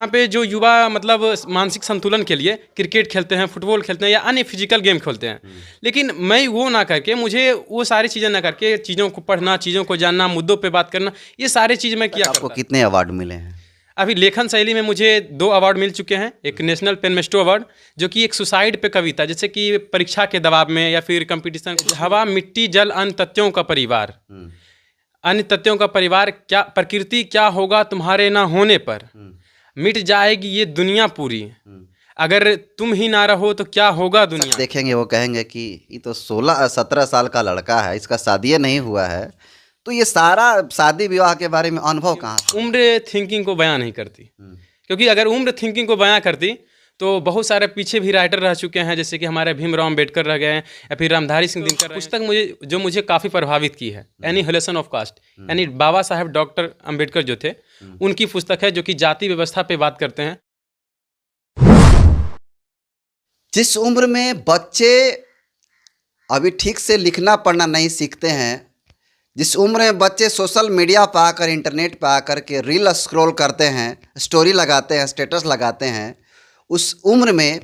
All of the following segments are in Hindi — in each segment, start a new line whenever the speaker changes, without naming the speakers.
यहाँ पे जो युवा मतलब मानसिक संतुलन के लिए क्रिकेट खेलते हैं, फुटबॉल खेलते हैं या अन्य फिजिकल गेम खेलते हैं, लेकिन मैं वो ना करके, मुझे वो सारी चीज़ें ना करके, चीज़ों को पढ़ना, चीज़ों को जानना, मुद्दों पे बात करना, ये सारी चीज़ मैं किया
आपको
करता।
कितने अवार्ड मिले हैं?
अभी लेखन शैली में मुझे 2 अवार्ड मिल चुके हैं। एक नेशनल पेनमेस्टो अवार्ड, जो कि एक सुसाइड पे कविता, जैसे कि परीक्षा के दबाव में या फिर कंपटीशन, हवा मिट्टी जल अन्य तत्वों का परिवार, अन्य तत्वों का परिवार, क्या प्रकृति क्या होगा तुम्हारे ना होने पर, मिट जाएगी ये दुनिया पूरी, अगर तुम ही ना रहो तो क्या होगा दुनिया।
देखेंगे वो कहेंगे कि ये तो 16-17 साल का लड़का है, इसका शादी नहीं हुआ है, तो ये सारा शादी विवाह के बारे में अनुभव कहाँ से?
उम्र थिंकिंग को बयां नहीं करती, क्योंकि अगर उम्र थिंकिंग को बयां करती तो बहुत सारे पीछे भी राइटर रह चुके हैं, जैसे कि हमारे भीमराव अम्बेडकर रह गए हैं या फिर रामधारी सिंह दिनकर। पुस्तक मुझे काफ़ी प्रभावित की है, एनिहिलेशन ऑफ कास्ट, यानी बाबा साहेब डॉक्टर अम्बेडकर जो थे, उनकी पुस्तक है, जो कि जाति व्यवस्था पे बात करते हैं।
जिस उम्र में बच्चे अभी ठीक से लिखना पढ़ना नहीं सीखते हैं, जिस उम्र में बच्चे सोशल मीडिया पर आकर, इंटरनेट पर आकर के रील स्क्रॉल करते हैं, स्टोरी लगाते हैं, स्टेटस लगाते हैं, उस उम्र में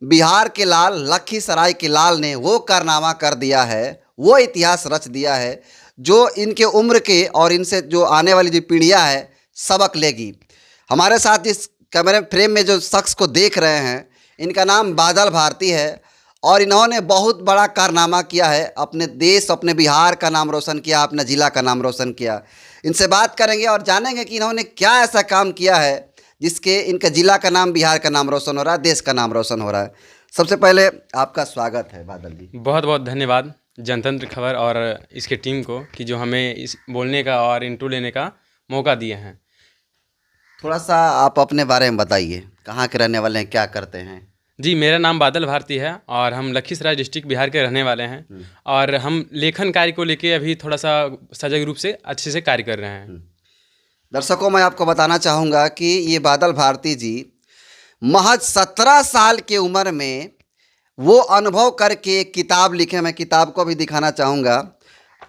बिहार के लाल, लखीसराय के लाल ने वो कारनामा कर दिया है, वो इतिहास रच दिया है, जो इनके उम्र के और इनसे जो आने वाली जो पीढ़ियाँ है सबक लेगी। हमारे साथ इस कैमरे फ्रेम में जो शख्स को देख रहे हैं, इनका नाम बादल भारती है और इन्होंने बहुत बड़ा कारनामा किया है, अपने देश, अपने बिहार का नाम रोशन किया, अपने ज़िला का नाम रोशन किया। इनसे बात करेंगे और जानेंगे कि इन्होंने क्या ऐसा काम किया है जिसके इनके ज़िला का नाम, बिहार का नाम रोशन हो रहा है, देश का नाम रोशन हो रहा है। सबसे पहले आपका स्वागत है बादल जी।
बहुत बहुत धन्यवाद जनतंत्र खबर और इसके टीम को कि जो हमें इस बोलने का और इंटरव्यू लेने का मौका दिए हैं।
थोड़ा सा आप अपने बारे में बताइए, कहाँ के रहने वाले हैं, क्या करते हैं?
जी, मेरा नाम बादल भारती है और हम लखीसराय डिस्ट्रिक्ट बिहार के रहने वाले हैं और हम लेखन कार्य को लेके अभी थोड़ा सा सजग रूप से अच्छे से कार्य कर रहे हैं।
दर्शकों, मैं आपको बताना चाहूँगा कि ये बादल भारती जी महज 17 साल की उम्र में वो अनुभव करके एक किताब लिखे। मैं किताब को भी दिखाना चाहूँगा,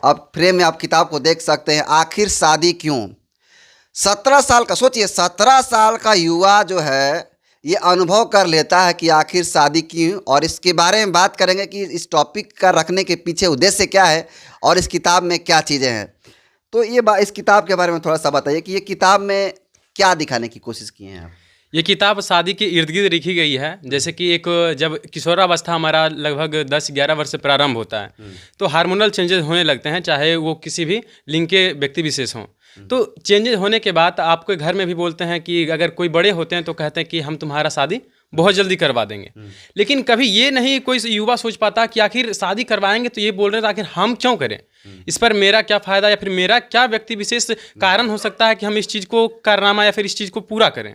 अब फ्रेम में आप किताब को देख सकते हैं, आखिर शादी क्यों। 17 साल का, सोचिए 17 साल का युवा जो है ये अनुभव कर लेता है कि आखिर शादी क्यों, और इसके बारे में बात करेंगे कि इस टॉपिक का रखने के पीछे उद्देश्य क्या है और इस किताब में क्या चीज़ें हैं। तो ये इस किताब के बारे में थोड़ा सा बताइए कि ये किताब में क्या दिखाने की कोशिश किए हैं आप?
ये किताब शादी के इर्द गिर्द लिखी गई है। जैसे कि एक जब किशोरावस्था हमारा लगभग 10-11 वर्ष से प्रारंभ होता है, तो हार्मोनल चेंजेस होने लगते हैं, चाहे वो किसी भी लिंग के व्यक्ति विशेष हों। तो चेंजेस होने के बाद आपके घर में भी बोलते हैं कि अगर कोई बड़े होते हैं तो कहते हैं कि हम तुम्हारा शादी बहुत जल्दी करवा देंगे, लेकिन कभी ये नहीं कोई युवा सोच पाता कि आखिर शादी करवाएंगे तो ये बोल रहे हैं, आखिर हम क्यों करें, इस पर मेरा क्या फ़ायदा या फिर मेरा क्या व्यक्ति विशेष कारण हो सकता है कि हम इस चीज़ को कारनामा या फिर इस चीज़ को पूरा करें।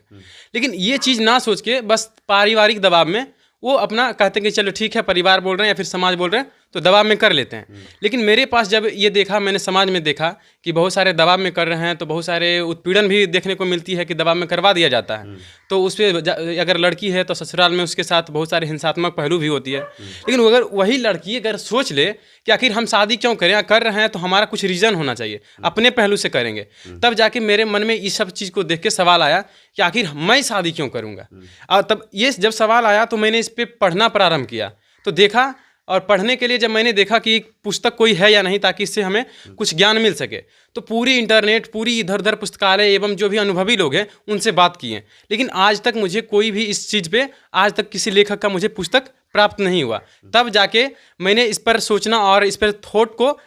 लेकिन ये चीज़ ना सोच के बस पारिवारिक दबाव में वो अपना कहते हैं कि चलो ठीक है, परिवार बोल रहे हैं या फिर समाज बोल रहे हैं तो दबाव में कर लेते हैं। लेकिन मेरे पास जब ये देखा, मैंने समाज में देखा कि बहुत सारे दबाव में कर रहे हैं, तो बहुत सारे उत्पीड़न भी देखने को मिलती है कि दबाव में करवा दिया जाता है। तो उस पर अगर लड़की है तो ससुराल में उसके साथ बहुत सारे हिंसात्मक पहलू भी होती है। लेकिन अगर वही लड़की अगर सोच ले कि आखिर हम शादी क्यों करें, कर रहे हैं तो हमारा कुछ रीज़न होना चाहिए, अपने पहलू से करेंगे, तब जाके मेरे मन में इस सब चीज़ को देख के सवाल आया कि आखिर मैं शादी क्यों करूँगा। और तब ये जब सवाल आया तो मैंने इस पर पढ़ना प्रारंभ किया, तो देखा, और पढ़ने के लिए जब मैंने देखा कि पुस्तक कोई है या नहीं ताकि इससे हमें कुछ ज्ञान मिल सके, तो पूरी इंटरनेट, पूरी इधर उधर पुस्तकालय एवं जो भी अनुभवी लोग हैं उनसे बात किए, लेकिन आज तक मुझे कोई भी इस चीज़ पे, आज तक किसी लेखक का मुझे पुस्तक प्राप्त नहीं हुआ। तब जाके मैंने इस पर सोचना और इस पर थॉट को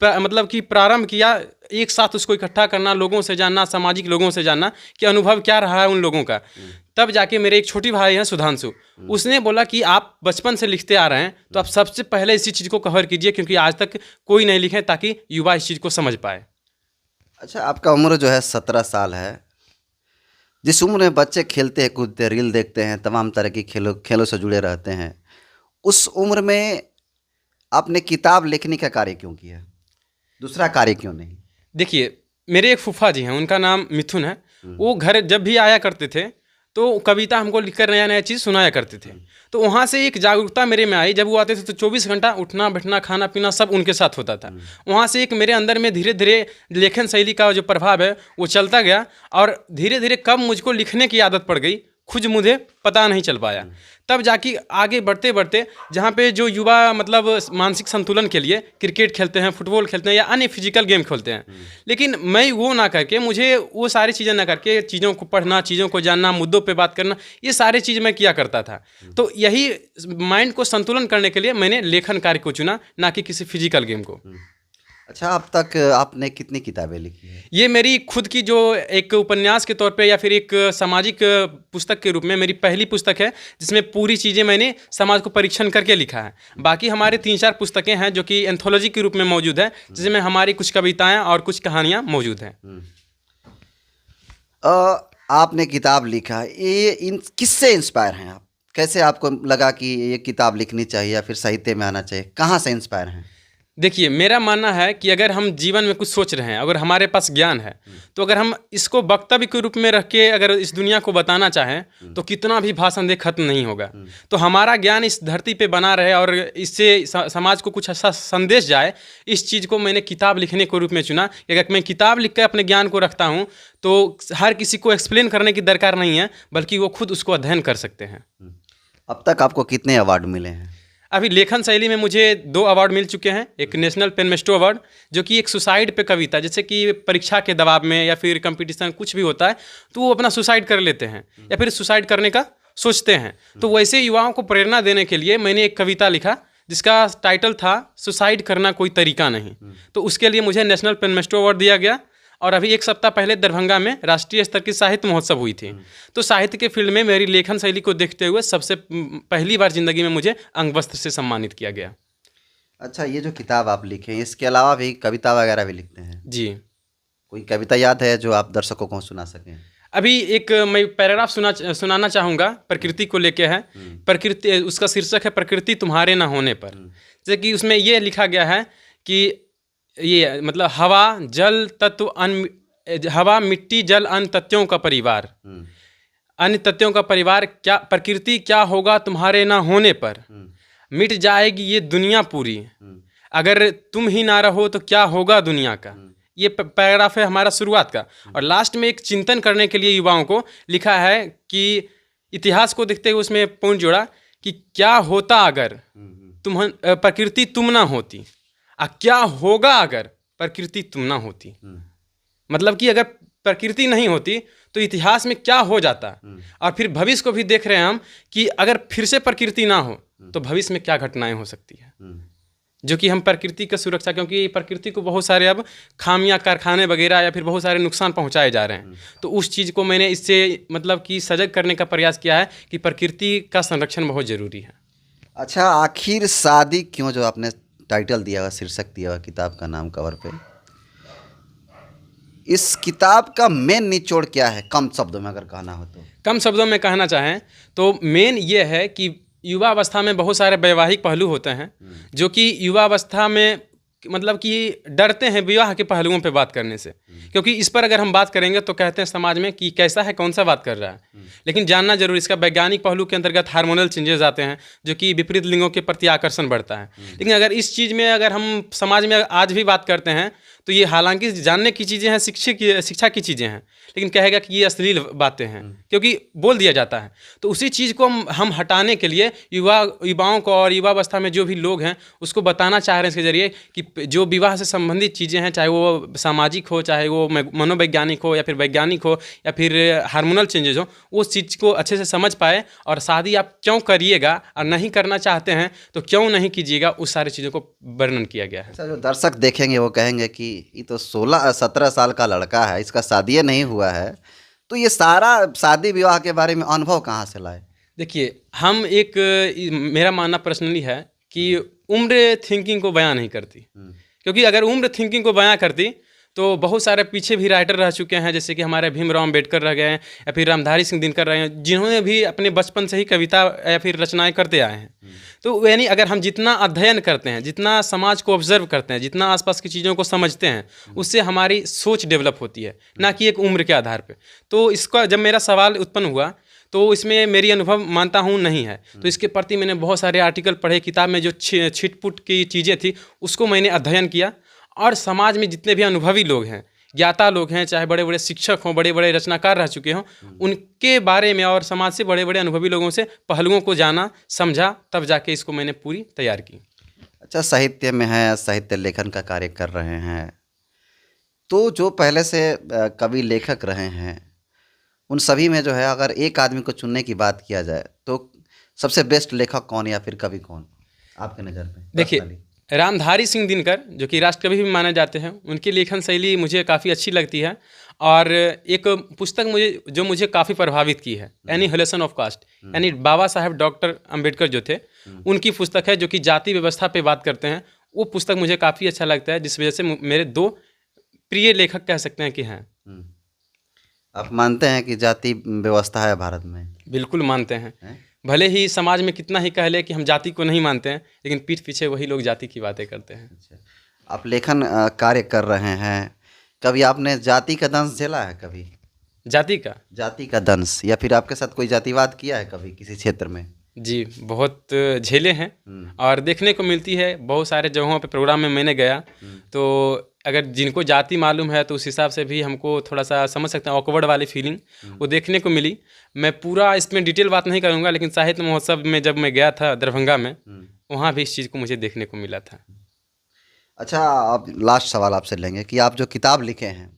मतलब कि प्रारंभ किया, एक साथ उसको इकट्ठा करना, लोगों से जानना, सामाजिक लोगों से जानना कि अनुभव क्या रहा है उन लोगों का। तब जाके मेरे एक छोटी भाई हैं सुधांशु, उसने बोला कि आप बचपन से लिखते आ रहे हैं तो आप सबसे पहले इसी चीज़ को कवर कीजिए, क्योंकि आज तक कोई नहीं लिखे, ताकि युवा इस चीज़ को समझ पाए।
अच्छा, आपका उम्र जो है 17 साल है, जिस उम्र में बच्चे खेलते हैं, कूदते हैं, रील देखते हैं, तमाम तरह की खेलों से जुड़े रहते हैं, उस उम्र में आपने किताब लिखने का कार्य क्यों किया, दूसरा कार्य क्यों नहीं?
देखिए, मेरे एक फूफा जी हैं, उनका नाम मिथुन है। वो घर जब भी आया करते थे तो कविता हमको लिखकर नया नया चीज़ सुनाया करते थे। तो वहाँ से एक जागरूकता मेरे में आई। जब वो आते थे तो 24 घंटा उठना बैठना खाना पीना सब उनके साथ होता था। वहाँ से एक मेरे अंदर में धीरे धीरे लेखन शैली का जो प्रभाव है वो चलता गया, और धीरे धीरे कब मुझको लिखने की आदत पड़ गई खुद मुझे पता नहीं चल पाया। तब जाके आगे बढ़ते बढ़ते जहाँ पे जो युवा मतलब मानसिक संतुलन के लिए क्रिकेट खेलते हैं, फुटबॉल खेलते हैं या अन्य फिजिकल गेम खेलते हैं, लेकिन मैं वो ना करके, मुझे वो सारी चीज़ें ना करके चीज़ों को पढ़ना, चीज़ों को जानना, मुद्दों पे बात करना, ये सारी चीज़ मैं किया करता था। तो यही माइंड को संतुलन करने के लिए मैंने लेखन कार्य को चुना, ना कि किसी फिजिकल गेम को।
अच्छा, अब तक आपने कितनी किताबें लिखी हैं?
ये मेरी खुद की जो एक उपन्यास के तौर पे या फिर एक सामाजिक पुस्तक के रूप में मेरी पहली पुस्तक है, जिसमें पूरी चीज़ें मैंने समाज को परीक्षण करके लिखा है। बाकी हमारे 3-4 पुस्तकें हैं जो कि एंथोलॉजी के रूप में मौजूद है, जिसमें हमारी कुछ कविताएं और कुछ कहानियां मौजूद हैं।
आपने किताब लिखा, ये किससे इंस्पायर हैं आप? कैसे आपको लगा कि ये किताब लिखनी चाहिए या फिर साहित्य में आना चाहिए? कहाँ से इंस्पायर हैं?
देखिए, मेरा मानना है कि अगर हम जीवन में कुछ सोच रहे हैं, अगर हमारे पास ज्ञान है, तो अगर हम इसको वक्तव्य के रूप में रख के अगर इस दुनिया को बताना चाहें तो कितना भी भाषण दे खत्म नहीं होगा। तो हमारा ज्ञान इस धरती पे बना रहे और इससे समाज को कुछ अच्छा संदेश जाए, इस चीज़ को मैंने किताब लिखने के रूप में चुना। कि अगर मैं किताब लिख कर अपने ज्ञान को रखता हूँ तो हर किसी को एक्सप्लेन करने की दरकार नहीं है, बल्कि वो खुद उसको अध्ययन कर सकते हैं।
अब तक आपको कितने अवार्ड मिले हैं?
अभी लेखन शैली में मुझे 2 अवार्ड मिल चुके हैं। एक नेशनल पेन मेस्टो अवार्ड, जो कि एक सुसाइड पे कविता, जैसे कि परीक्षा के दबाव में या फिर कंपटीशन कुछ भी होता है तो वो अपना सुसाइड कर लेते हैं या फिर सुसाइड करने का सोचते हैं। तो वैसे युवाओं को प्रेरणा देने के लिए मैंने एक कविता लिखा जिसका टाइटल था सुसाइड करना कोई तरीका नहीं। तो उसके लिए मुझे नेशनल पेन मेस्टो अवार्ड दिया गया। और अभी 1 सप्ताह पहले दरभंगा में राष्ट्रीय स्तर की साहित्य महोत्सव हुई थी। तो साहित्य के फील्ड में मेरी लेखन शैली को देखते हुए सबसे पहली बार जिंदगी में मुझे अंगवस्त्र से सम्मानित किया गया।
अच्छा, ये जो किताब आप लिखे हैं, इसके अलावा भी कविता वगैरह भी लिखते हैं?
जी।
कोई कविता याद है जो आप दर्शकों को सुना सकें?
अभी एक मैं पैराग्राफ सुनाना चाहूँगा, प्रकृति को लेके है। प्रकृति, उसका शीर्षक है प्रकृति तुम्हारे ना होने पर। जैसे कि उसमें ये लिखा गया है कि ये मतलब हवा जल तत्व हवा मिट्टी जल अन्य तत्वों का परिवार, अन्य तत्वों का परिवार, क्या प्रकृति क्या होगा तुम्हारे ना होने पर, मिट जाएगी ये दुनिया पूरी, अगर तुम ही ना रहो तो क्या होगा दुनिया का। ये पैराग्राफ है हमारा शुरुआत का। और लास्ट में एक चिंतन करने के लिए युवाओं को लिखा है कि इतिहास को देखते हुए उसमें पॉइंट जोड़ा कि क्या होता अगर प्रकृति तुम ना होती, क्या होगा अगर प्रकृति तुम ना होती। मतलब कि अगर प्रकृति नहीं होती तो इतिहास में क्या हो जाता। और फिर भविष्य को भी देख रहे हैं हम कि अगर फिर से प्रकृति ना हो तो भविष्य में क्या घटनाएं हो सकती है। जो कि हम प्रकृति का सुरक्षा, क्योंकि प्रकृति को बहुत सारे अब खामियां, कारखाने वगैरह या फिर बहुत सारे नुकसान पहुंचाए जा रहे हैं। तो उस चीज़ को मैंने इससे मतलब कि सजग करने का प्रयास किया है कि प्रकृति का संरक्षण बहुत ज़रूरी है।
अच्छा, आखिर शादी क्यों, जो आपने टाइटल दिया हुआ, शीर्षक दिया हुआ किताब का नाम कवर पे, इस किताब का मेन निचोड़ क्या है, कम शब्दों में अगर कहना हो तो?
कम शब्दों में कहना चाहें तो मेन ये है कि युवा अवस्था में बहुत सारे वैवाहिक पहलू होते हैं जो कि युवा अवस्था में मतलब कि डरते हैं विवाह के पहलुओं पे बात करने से, क्योंकि इस पर अगर हम बात करेंगे तो कहते हैं समाज में कि कैसा है, कौन सा बात कर रहा है। लेकिन जानना जरूरी, इसका वैज्ञानिक पहलू के अंतर्गत हार्मोनल चेंजेस आते हैं जो कि विपरीत लिंगों के प्रति आकर्षण बढ़ता है। लेकिन अगर इस चीज़ में अगर हम समाज में आज भी बात करते हैं तो ये हालांकि जानने की चीज़ें हैं, शिक्षा की चीज़ें हैं, लेकिन कहेगा कि ये अश्लील बातें हैं क्योंकि बोल दिया जाता है। तो उसी चीज़ को हम हटाने के लिए युवाओं को और युवा अवस्था में जो भी लोग हैं उसको बताना चाह रहे हैं इसके जरिए कि जो विवाह से संबंधित चीज़ें हैं, चाहे वो सामाजिक हो, चाहे वो मनोवैज्ञानिक हो या फिर वैज्ञानिक हो या फिर हार्मोनल चेंजेस हो, उस चीज़ को अच्छे से समझ पाए और शादी आप क्यों करिएगा और नहीं करना चाहते हैं तो क्यों नहीं कीजिएगा, उस सारी चीज़ों को वर्णन किया गया है।
जो दर्शक देखेंगे वो कहेंगे कि ये तो 16-17 साल का लड़का है, इसका शादी नहीं हुआ है, तो ये सारा शादी विवाह के बारे में अनुभव कहाँ से लाए?
देखिए, मेरा मानना पर्सनली है कि उम्र थिंकिंग को बयां नहीं करती, क्योंकि अगर उम्र थिंकिंग को बयां करती तो बहुत सारे पीछे भी राइटर रह चुके हैं, जैसे कि हमारे भीमराव अम्बेडकर रह गए या फिर रामधारी सिंह दिनकर रहे हैं, जिन्होंने भी अपने बचपन से ही कविता या फिर रचनाएं करते आए हैं। तो यानी अगर हम जितना अध्ययन करते हैं, जितना समाज को ऑब्जर्व करते हैं, जितना आसपास की चीज़ों को समझते हैं, उससे हमारी सोच डेवलप होती है, ना कि एक उम्र के आधार पर। तो इसका जब मेरा सवाल उत्पन्न हुआ तो इसमें मेरी अनुभव मानता हूँ नहीं है। तो इसके प्रति मैंने बहुत सारे आर्टिकल पढ़े, किताब में जो छिटपुट की चीज़ें थी उसको मैंने अध्ययन किया, और समाज में जितने भी अनुभवी लोग हैं, ज्ञाता लोग हैं, चाहे बड़े बड़े शिक्षक हों, बड़े बड़े रचनाकार रह चुके हों, उनके बारे में और समाज से बड़े बड़े अनुभवी लोगों से पहलुओं को जाना, समझा, तब जाके इसको मैंने पूरी तैयार की।
अच्छा, साहित्य में है, साहित्य लेखन का कार्य कर रहे हैं, तो जो पहले से कवि लेखक रहे हैं उन सभी में जो है अगर एक आदमी को चुनने की बात किया जाए तो सबसे बेस्ट लेखक कौन या फिर कवि कौन आपके नज़र में?
देखिए, रामधारी सिंह दिनकर जो कि राष्ट्रकवि भी माने जाते हैं, उनकी लेखन शैली मुझे काफ़ी अच्छी लगती है। और एक पुस्तक मुझे काफ़ी प्रभावित की है, एनिहिलेशन ऑफ कास्ट, यानी बाबा साहेब डॉक्टर अंबेडकर जो थे, उनकी पुस्तक है जो कि जाति व्यवस्था पे बात करते हैं। वो पुस्तक मुझे काफ़ी अच्छा लगता है, जिस वजह से मेरे 2 प्रिय लेखक कह सकते हैं कि हैं।
आप मानते हैं कि जाति व्यवस्था है भारत में?
बिल्कुल मानते हैं। भले ही समाज में कितना ही कह ले कि हम जाति को नहीं मानते हैं, लेकिन पीठ पीछे वही लोग जाति की बातें करते हैं।
अच्छा, आप लेखन कार्य कर रहे हैं, कभी आपने जाति का दंश झेला है? कभी जाति का दंश, या फिर आपके साथ कोई जातिवाद किया है कभी किसी क्षेत्र में?
जी, बहुत झेले हैं, और देखने को मिलती है बहुत सारे जगहों पे। प्रोग्राम में मैंने गया तो अगर जिनको जाति मालूम है तो उस हिसाब से भी हमको थोड़ा सा समझ सकते हैं, ऑकवर्ड वाली फीलिंग वो देखने को मिली। मैं पूरा इसमें डिटेल बात नहीं करूँगा, लेकिन साहित्य महोत्सव में जब मैं गया था दरभंगा में, वहाँ भी इस चीज़ को मुझे देखने को मिला था।
अच्छा, अब लास्ट सवाल आपसे लेंगे कि आप जो किताब लिखे हैं,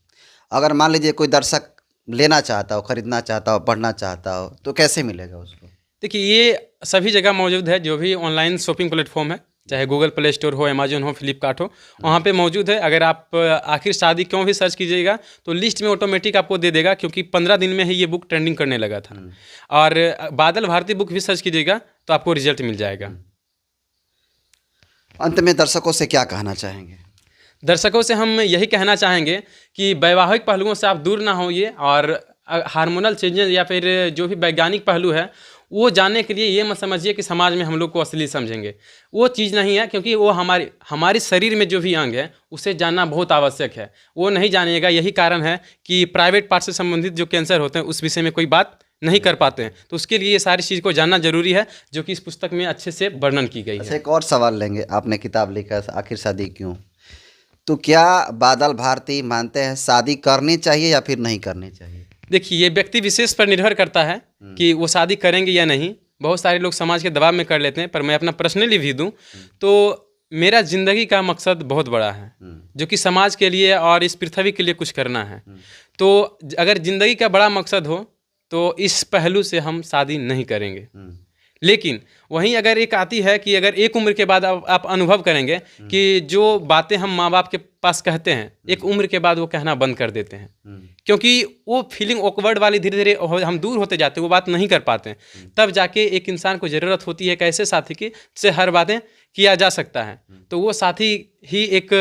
अगर मान लीजिए कोई दर्शक लेना चाहता हो, खरीदना चाहता हो, पढ़ना चाहता हो, तो कैसे मिलेगा उसको?
देखिए, ये सभी जगह मौजूद है, जो भी ऑनलाइन शॉपिंग प्लेटफॉर्म है, चाहे गूगल प्ले स्टोर हो, अमेजोन हो, फ्लिपकार्ट हो, वहाँ पे मौजूद है। अगर आप आखिर शादी क्यों भी सर्च कीजिएगा तो लिस्ट में ऑटोमेटिक आपको दे देगा, क्योंकि 15 दिन में ही ये बुक ट्रेंडिंग करने लगा था। और बादल भारती बुक भी सर्च कीजिएगा तो आपको रिजल्ट मिल जाएगा।
अंत में दर्शकों से क्या कहना चाहेंगे?
दर्शकों से हम यही कहना चाहेंगे कि वैवाहिक पहलुओं से आप दूर ना होइए, और हार्मोनल चेंजेस या फिर जो भी वैज्ञानिक पहलू है वो जानने के लिए ये मत समझिए कि समाज में हम लोग को असली समझेंगे, वो चीज़ नहीं है। क्योंकि वो हमारे शरीर में जो भी अंग है उसे जानना बहुत आवश्यक है, वो नहीं जानिएगा। यही कारण है कि प्राइवेट पार्ट से संबंधित जो कैंसर होते हैं उस विषय में कोई बात नहीं कर पाते हैं, तो उसके लिए ये सारी चीज़ को जानना जरूरी है, जो कि इस पुस्तक में अच्छे से वर्णन की गई है।
एक और सवाल लेंगे, आपने किताब लिखा आखिर शादी क्यों, तो क्या बादल भारती मानते हैं शादी करनी चाहिए या फिर नहीं करनी चाहिए?
देखिए, ये व्यक्ति विशेष पर निर्भर करता है कि वो शादी करेंगे या नहीं। बहुत सारे लोग समाज के दबाव में कर लेते हैं, पर मैं अपना पर्सनली भी दूं तो मेरा ज़िंदगी का मकसद बहुत बड़ा है, जो कि समाज के लिए और इस पृथ्वी के लिए कुछ करना है। तो अगर ज़िंदगी का बड़ा मकसद हो तो इस पहलू से हम शादी नहीं करेंगे। लेकिन वहीं अगर एक आती है कि अगर एक उम्र के बाद आप अनुभव करेंगे कि जो बातें हम माँ बाप के पास कहते हैं, एक उम्र के बाद वो कहना बंद कर देते हैं, क्योंकि वो फीलिंग ऑकवर्ड वाली धीरे धीरे हम दूर होते जाते हैं, वो बात नहीं कर पाते हैं। तब जाके एक इंसान को ज़रूरत होती है एक ऐसे साथी की से हर बातें किया जा सकता है। तो वो साथी ही एक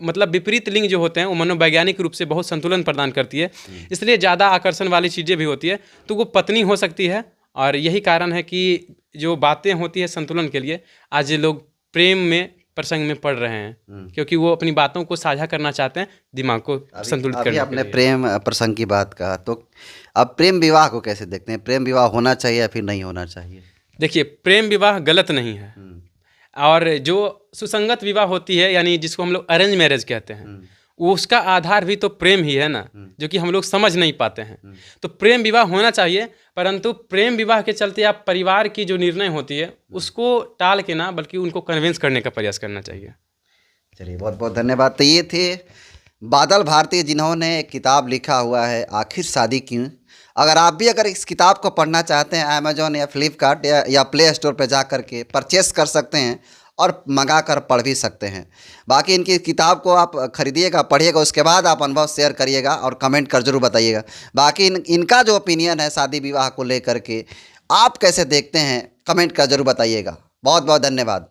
मतलब विपरीत लिंग जो होते हैं वो मनोवैज्ञानिक रूप से बहुत संतुलन प्रदान करती है, इसलिए ज़्यादा आकर्षण वाली चीज़ें भी होती है, तो वो पत्नी हो सकती है। और यही कारण है कि जो बातें होती है संतुलन के लिए, आज लोग प्रेम में प्रसंग में पड़ रहे हैं, क्योंकि वो अपनी बातों को साझा करना चाहते हैं, दिमाग को संतुलित करने के लिए।
आपने प्रेम प्रसंग की बात कहा, तो अब प्रेम विवाह को कैसे देखते हैं? प्रेम विवाह होना चाहिए या फिर नहीं होना चाहिए?
देखिए, प्रेम विवाह गलत नहीं है, और जो सुसंगत विवाह होती है, यानी जिसको हम लोग अरेंज मैरिज कहते हैं, उसका आधार भी तो प्रेम ही है ना, जो कि हम लोग समझ नहीं पाते हैं। तो प्रेम विवाह होना चाहिए, परंतु प्रेम विवाह के चलते आप परिवार की जो निर्णय होती है उसको टाल के ना, बल्कि उनको कन्विंस करने का प्रयास करना चाहिए।
चलिए, बहुत बहुत धन्यवाद। तो ये थे बादल भारती, जिन्होंने एक किताब लिखा हुआ है आखिर शादी क्यों। अगर इस किताब को पढ़ना चाहते हैं, अमेजोन या फ्लिपकार्ट या प्ले स्टोर पर जा कर के परचेस कर सकते हैं और मंगा कर पढ़ भी सकते हैं। बाकी इनकी किताब को आप खरीदिएगा, पढ़िएगा, उसके बाद आप अनुभव शेयर करिएगा और कमेंट कर जरूर बताइएगा। बाकी इनका जो ओपिनियन है शादी विवाह को लेकर के, आप कैसे देखते हैं, कमेंट कर जरूर बताइएगा। बहुत बहुत धन्यवाद।